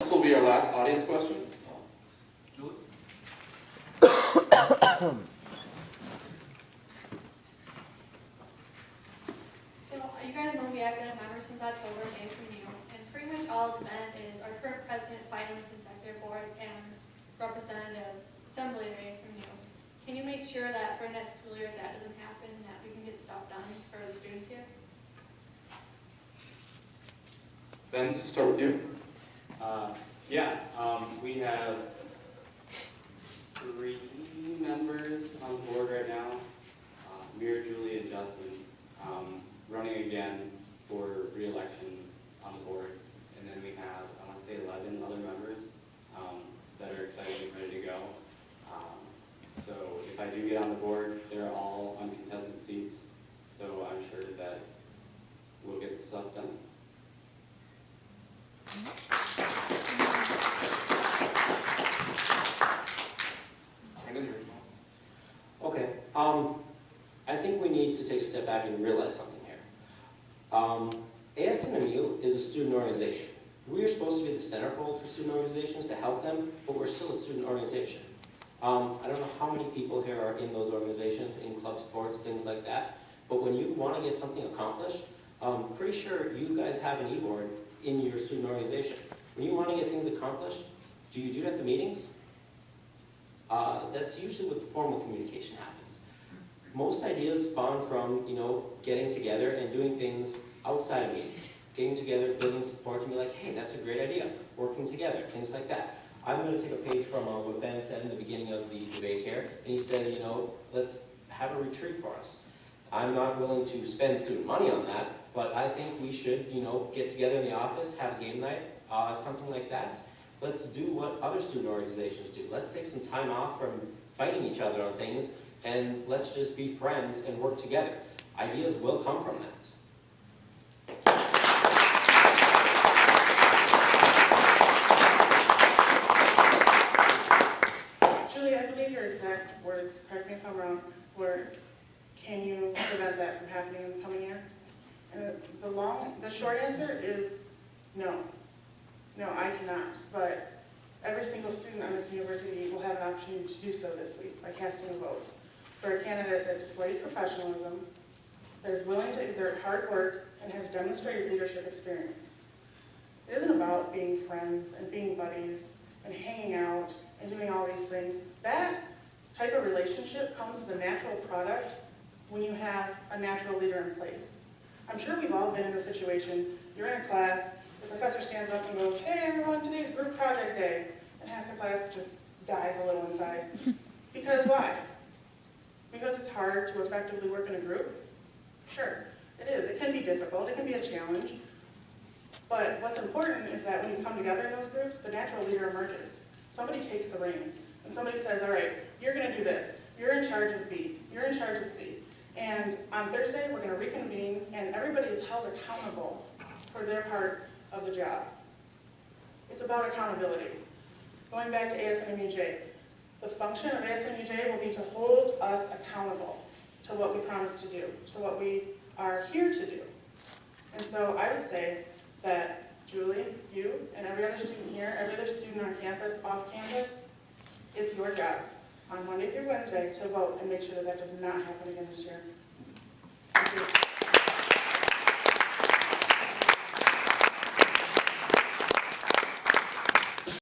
This will be our last audience question. Julie? So you guys know me, I've been a member since October of ASNMU, and pretty much all it's been is our current president fighting with the executive board and representatives, assembly of ASNMU. Can you make sure that for next school year that doesn't happen, and that we can get stuff done for the students here? Ben, let's start with you. We have 3 members on the board right now. Mir, Julie, and Justin running again for re-election on the board. And then we have, I want to say 11 other members that are excited and ready to go. So if I do get on the board, they're all uncontested seats. So I'm sure that we'll get stuff done. Okay, I think we need to take a step back and realize something here. ASNMU is a student organization. We are supposed to be the centerfold for student organizations to help them, but we're still a student organization. I don't know how many people here are in those organizations, in club sports, things like that, but when you want to get something accomplished, I'm pretty sure you guys have an e-board in your student organization. When you want to get things accomplished, do you do it at the meetings? That's usually what the formal communication happens. Most ideas spawn from, getting together and doing things outside of meetings. Getting together, building support, and be like, hey, that's a great idea. Working together, things like that. I'm going to take a page from what Ben said in the beginning of the debate here. And he said, let's have a retreat for us. I'm not willing to spend student money on that, but I think we should, get together in the office, have a game night, something like that. Let's do what other student organizations do. Let's take some time off from fighting each other on things, and let's just be friends and work together. Ideas will come from that. Julie, I believe your exact words, correct me if I'm wrong, were, can you prevent that from happening in the coming year? And the short answer is no. No, I cannot, but every single student on this university will have an opportunity to do so this week by casting a vote for a candidate that displays professionalism, that is willing to exert hard work, and has demonstrated leadership experience. It isn't about being friends and being buddies and hanging out and doing all these things. That type of relationship comes as a natural product when you have a natural leader in place. I'm sure we've all been in the situation, you're in a class, the professor stands up and goes, hey everyone, today's group project day. And half the class just dies a little inside. Because why? Because it's hard to effectively work in a group? Sure, it is. It can be difficult, it can be a challenge. But what's important is that when you come together in those groups, the natural leader emerges. Somebody takes the reins, and somebody says, all right, you're gonna do this. You're in charge of B, you're in charge of C. And on Thursday, we're gonna reconvene, and everybody is held accountable for their part of the job. It's about accountability. Going back to ASNMUJ, the function of ASNMUJ will be to hold us accountable to what we promised to do, to what we are here to do. And so I would say that Julie, you, and every other student here, every other student on campus, off campus, it's your job on Monday through Wednesday to vote and make sure that that does not happen again this year.